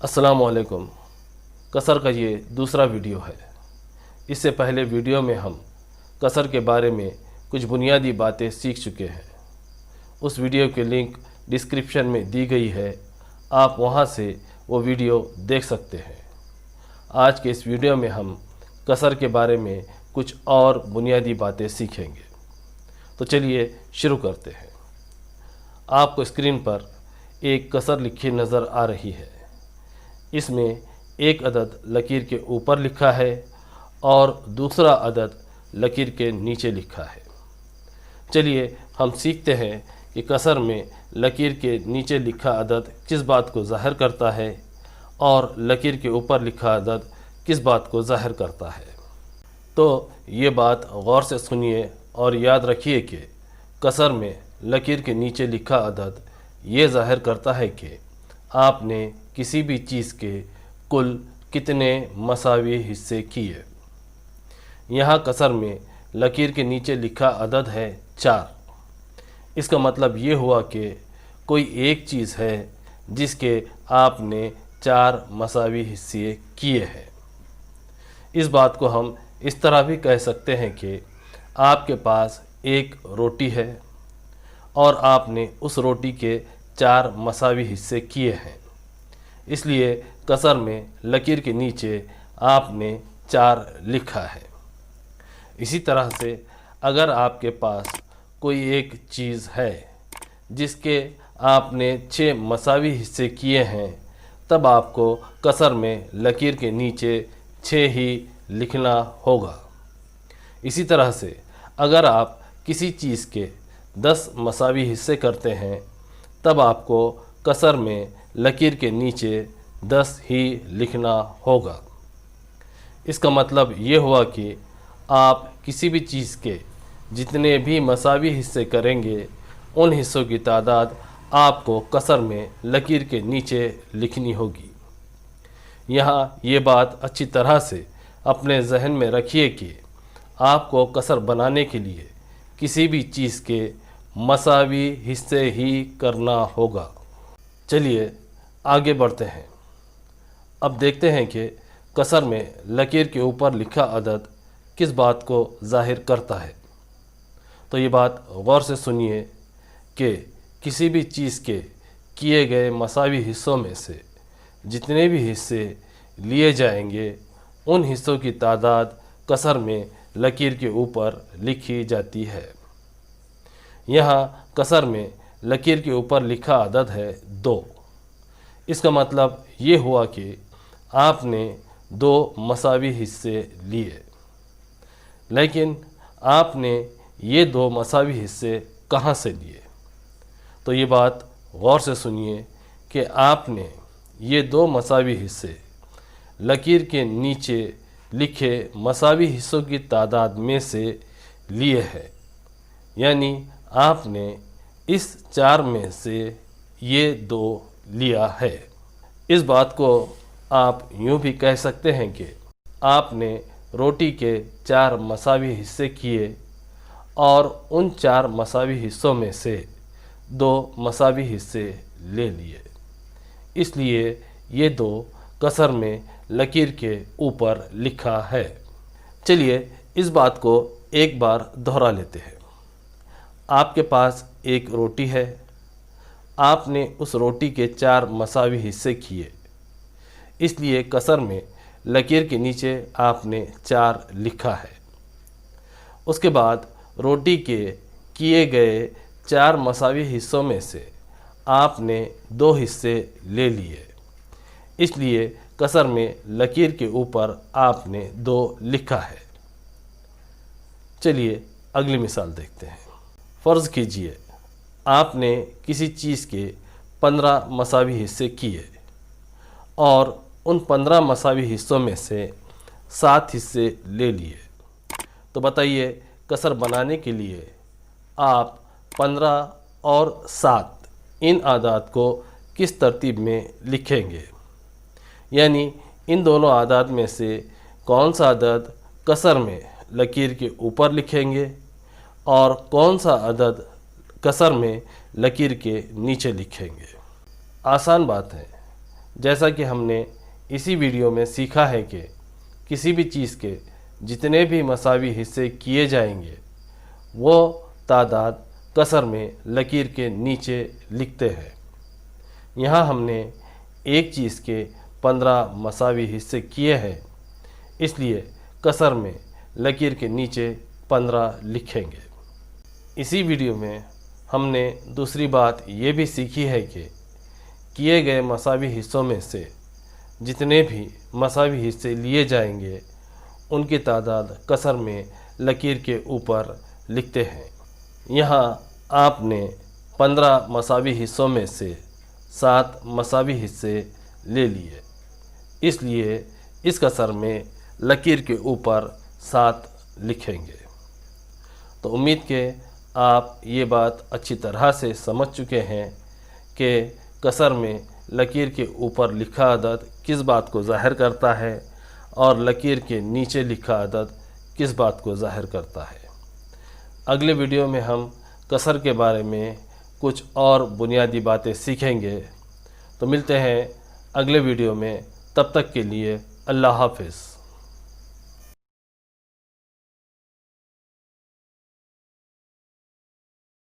अस्सलाम वालेकुम। कसर का ये दूसरा वीडियो है। इससे पहले वीडियो में हम कसर के बारे में कुछ बुनियादी बातें सीख चुके हैं। उस वीडियो की लिंक डिस्क्रिप्शन में दी गई है, आप वहां से वो वीडियो देख सकते हैं। आज के इस वीडियो में हम कसर के बारे में कुछ और बुनियादी बातें सीखेंगे। तो चलिए शुरू करते हैं। आपको स्क्रीन पर एक कसर लिखी नज़र आ रही है। इसमें एक अदद लकीर के ऊपर लिखा है और दूसरा अदद लकीर के नीचे लिखा है। चलिए हम सीखते हैं कि कसर में लकीर के नीचे लिखा अदद किस बात को ज़ाहिर करता है और लकीर के ऊपर लिखा अदद किस बात को ज़ाहिर करता है। तो ये बात गौर से सुनिए और याद रखिए कि कसर में लकीर के नीचे लिखा अदद ये ज़ाहिर करता है कि आपने किसी भी चीज़ के कुल कितने मसावी हिस्से किए। यहाँ कसर में लकीर के नीचे लिखा अदद है 4। इसका मतलब ये हुआ कि कोई एक चीज़ है जिसके आपने 4 मसावी हिस्से किए हैं। इस बात को हम इस तरह भी कह सकते हैं कि आपके पास एक रोटी है और आपने उस रोटी के 4 मसावी हिस्से किए हैं। इसलिए कसर में लकीर के नीचे आपने 4 लिखा है। इसी तरह से अगर आपके पास कोई एक चीज़ है जिसके आपने 6 मसावी हिस्से किए हैं, तब आपको कसर में लकीर के नीचे 6 ही लिखना होगा। इसी तरह से अगर आप किसी चीज़ के 10 मसावी हिस्से करते हैं, तब आपको कसर में लकीर के नीचे 10 ही लिखना होगा। इसका मतलब ये हुआ कि आप किसी भी चीज़ के जितने भी मसावी हिस्से करेंगे, उन हिस्सों की तादाद आपको कसर में लकीर के नीचे लिखनी होगी। यहाँ ये बात अच्छी तरह से अपने जहन में रखिए कि आपको कसर बनाने के लिए किसी भी चीज़ के मसावी हिस्से ही करना होगा। चलिए आगे बढ़ते हैं। अब देखते हैं कि कसर में लकीर के ऊपर लिखा अदद किस बात को ज़ाहिर करता है। तो ये बात गौर से सुनिए कि किसी भी चीज़ के किए गए मसावी हिस्सों में से जितने भी हिस्से लिए जाएंगे, उन हिस्सों की तादाद कसर में लकीर के ऊपर लिखी जाती है। यहाँ कसर में लकीर के ऊपर लिखा अदद है 2। इसका मतलब ये हुआ कि आपने 2 मसावी हिस्से लिए, लेकिन आपने ये 2 मसावी हिस्से कहाँ से लिए। तो ये बात गौर से सुनिए कि आपने ये 2 मसावी हिस्से लकीर के नीचे लिखे मसावी हिस्सों की तादाद में से लिए हैं। यानी आपने इस 4 में से ये 2 लिया है। इस बात को आप यूँ भी कह सकते हैं कि आपने रोटी के 4 मसावी हिस्से किए और उन 4 मसावी हिस्सों में से 2 मसावी हिस्से ले लिए। इसलिए ये 2 कसर में लकीर के ऊपर लिखा है। चलिए इस बात को एक बार दोहरा लेते हैं। आपके पास एक रोटी है, आपने उस रोटी के 4 मसावी हिस्से किए, इसलिए कसर में लकीर के नीचे आपने 4 लिखा है। उसके बाद रोटी के किए गए 4 मसावी हिस्सों में से आपने 2 हिस्से ले लिए, इसलिए कसर में लकीर के ऊपर आपने 2 लिखा है। चलिए अगली मिसाल देखते हैं। फ़र्ज़ कीजिए आपने किसी चीज़ के 15 मसावी हिस्से किए और उन 15 मसावी हिस्सों में से 7 हिस्से ले लिए। तो बताइए कसर बनाने के लिए आप 15 और 7 इन आदाद को किस तरतीब में लिखेंगे। यानी इन दोनों आदाद में से कौन सा अदद कसर में लकीर के ऊपर लिखेंगे और कौन सा अदद कसर में लकीर के नीचे लिखेंगे। आसान बात है, जैसा कि हमने इसी वीडियो में सीखा है कि किसी भी चीज़ के जितने भी मसावी हिस्से किए जाएंगे वो तादाद कसर में लकीर के नीचे लिखते हैं। यहाँ हमने एक चीज़ के 15 मसावी हिस्से किए हैं, इसलिए कसर में लकीर के नीचे 15 लिखेंगे। इसी वीडियो में हमने दूसरी बात ये भी सीखी है कि किए गए मसावी हिस्सों में से जितने भी मसावी हिस्से लिए जाएंगे उनकी तादाद कसर में लकीर के ऊपर लिखते हैं। यहाँ आपने 15 मसावी हिस्सों में से 7 मसावी हिस्से ले लिए, इसलिए इस कसर में लकीर के ऊपर 7 लिखेंगे। तो उम्मीद के आप ये बात अच्छी तरह से समझ चुके हैं कि कसर में लकीर के ऊपर लिखा अदद किस बात को ज़ाहिर करता है और लकीर के नीचे लिखा अदद किस बात को ज़ाहिर करता है। अगले वीडियो में हम कसर के बारे में कुछ और बुनियादी बातें सीखेंगे। तो मिलते हैं अगले वीडियो में, तब तक के लिए अल्लाह हाफ़िज़।